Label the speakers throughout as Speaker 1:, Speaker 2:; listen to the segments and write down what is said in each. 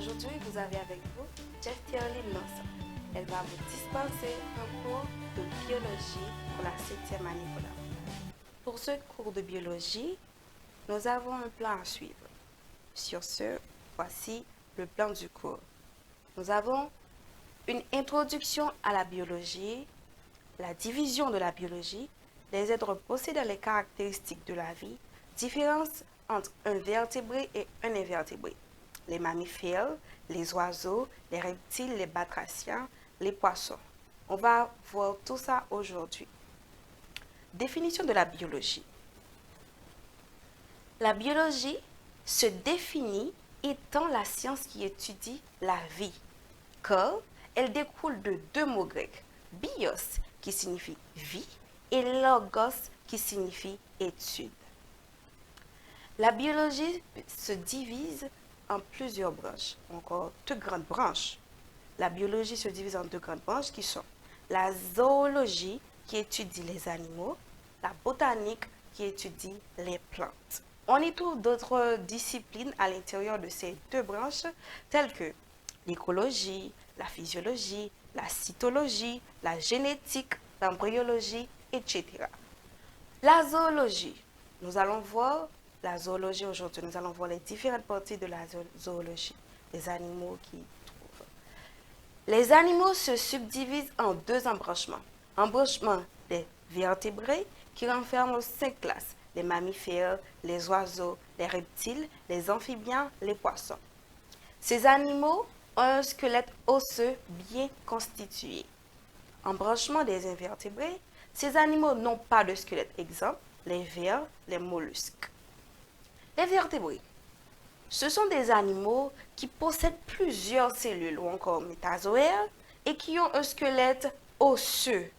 Speaker 1: Aujourd'hui, vous avez avec vous Jefferline Lawson. Elle va vous dispenser un cours de biologie pour la 7e année scolaire. Pour ce cours de biologie, nous avons un plan à suivre. Sur ce, voici le plan du cours. Nous avons une introduction à la biologie, la division de la biologie, les êtres possédant les caractéristiques de la vie, différence entre un vertébré et un invertébré, les mammifères, les oiseaux, les reptiles, les batraciens, les poissons. On va voir tout ça aujourd'hui. Définition de la biologie. La biologie se définit étant la science qui étudie la vie, car elle découle de deux mots grecs, bios qui signifie vie et logos qui signifie étude. La biologie se divise en plusieurs branches, encore deux grandes branches. La biologie se divise en deux grandes branches qui sont la zoologie qui étudie les animaux, la botanique qui étudie les plantes. On y trouve d'autres disciplines à l'intérieur de ces deux branches telles que l'écologie, la physiologie, la cytologie, la génétique, l'embryologie, etc. La zoologie, nous allons voir la zoologie aujourd'hui, nous allons voir les différentes parties de la zoologie, les animaux qui trouvent. Les animaux se subdivisent en deux embranchements. Embranchement des vertébrés qui renferment 5 classes, les mammifères, les oiseaux, les reptiles, les amphibiens, les poissons. Ces animaux ont un squelette osseux bien constitué. Embranchement des invertébrés, ces animaux n'ont pas de squelette, exemple, les vers, les mollusques. Les vertébrés, ce sont des animaux qui possèdent plusieurs cellules ou encore métazoaires et qui ont un squelette osseux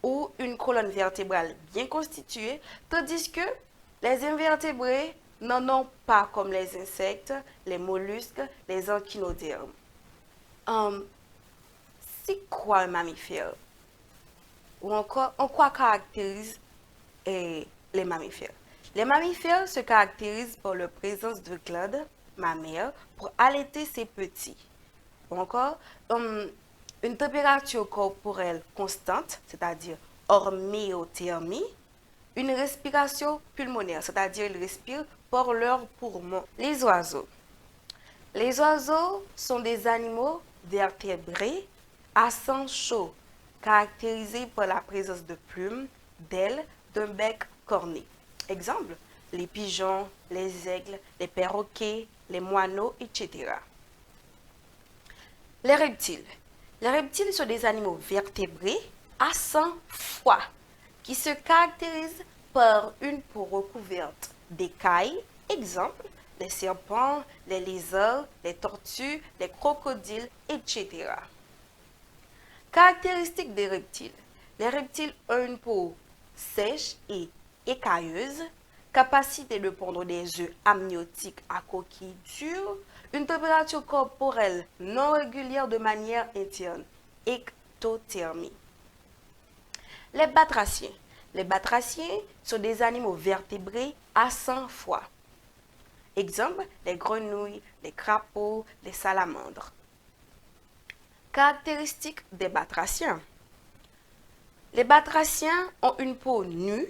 Speaker 1: ou une colonne vertébrale bien constituée, tandis que les invertébrés n'en ont pas comme les insectes, les mollusques, les echinodermes. C'est quoi un mammifère? Ou encore, en quoi caractérise les mammifères? Les mammifères se caractérisent par la présence de glandes mammaires pour allaiter ses petits. Ou encore, une température corporelle constante, c'est-à-dire horméothermie, une respiration pulmonaire, c'est-à-dire ils respirent par leurs poumons. Les oiseaux. Les oiseaux sont des animaux vertébrés à sang chaud, caractérisés par la présence de plumes, d'ailes, d'un bec corné. Exemple, les pigeons, les aigles, les perroquets, les moineaux, etc. Les reptiles. Les reptiles sont des animaux vertébrés à sang froid qui se caractérisent par une peau recouverte d'écailles. Exemple, les serpents, les lézards, les tortues, les crocodiles, etc. Caractéristiques des reptiles. Les reptiles ont une peau sèche et écailleuse, capacité de pondre des œufs amniotiques à coquille dure, une température corporelle non régulière de manière interne, ectothermie. Les batraciens. Les batraciens sont des animaux vertébrés à sang froid. Exemple, les grenouilles, les crapauds, les salamandres. Caractéristiques des batraciens. Les batraciens ont une peau nue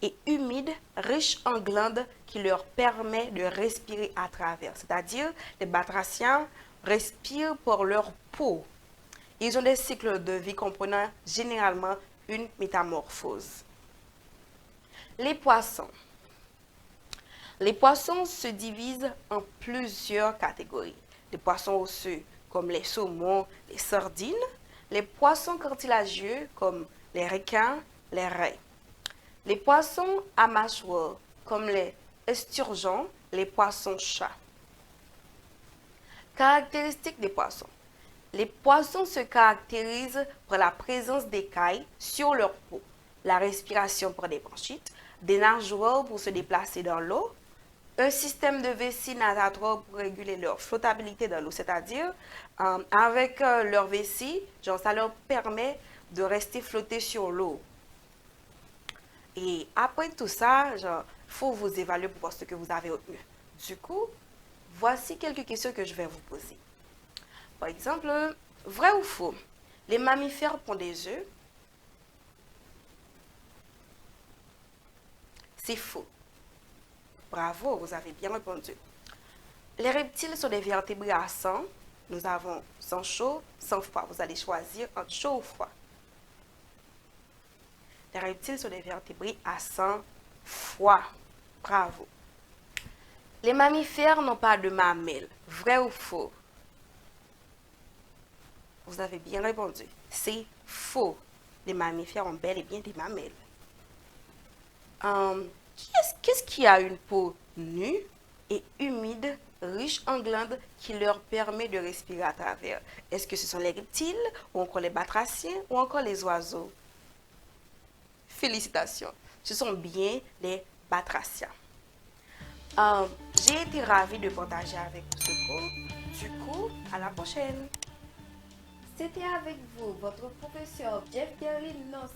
Speaker 1: et humide, riche en glandes qui leur permet de respirer à travers. C'est-à-dire, les batraciens respirent par leur peau. Ils ont des cycles de vie comprenant généralement une métamorphose. Les poissons. Les poissons se divisent en plusieurs catégories. Les poissons osseux comme les saumons, les sardines. Les poissons cartilagieux comme les requins, les raies. Les poissons à mâchoire comme les esturgeons, les poissons-chats. Caractéristiques des poissons. Les poissons se caractérisent par la présence d'écailles sur leur peau, la respiration par des bronchites, des nageoires pour se déplacer dans l'eau, un système de vessie natatoire pour réguler leur flottabilité dans l'eau, c'est-à-dire avec leur vessie, ça leur permet de rester flottés sur l'eau. Et après tout ça, il faut vous évaluer pour voir ce que vous avez retenu. Du coup, voici quelques questions que je vais vous poser. Par exemple, vrai ou faux? Les mammifères pondent des œufs. C'est faux. Bravo, vous avez bien répondu. Les reptiles sont des vertébrés à sang. Nous avons sang chaud, sang froid. Vous allez choisir entre chaud ou froid. Les reptiles sont des vertébrés à sang froid. Bravo. Les mammifères n'ont pas de mamelles. Vrai ou faux? Vous avez bien répondu. C'est faux. Les mammifères ont bel et bien des mamelles. Qu'est-ce qui a une peau nue et humide, riche en glandes, qui leur permet de respirer à travers? Est-ce que ce sont les reptiles, ou encore les batraciens, ou encore les oiseaux? Félicitations, ce sont bien les batraciens. J'ai été ravie de partager avec vous ce cours. Du coup, à la prochaine.
Speaker 2: C'était avec vous, votre professeur Jeff Gerlin Noss.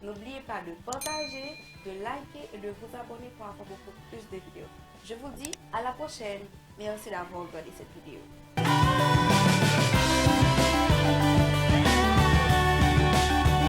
Speaker 2: N'oubliez pas de partager, de liker et de vous abonner pour avoir beaucoup plus de vidéos. Je vous dis à la prochaine. Merci d'avoir regardé cette vidéo.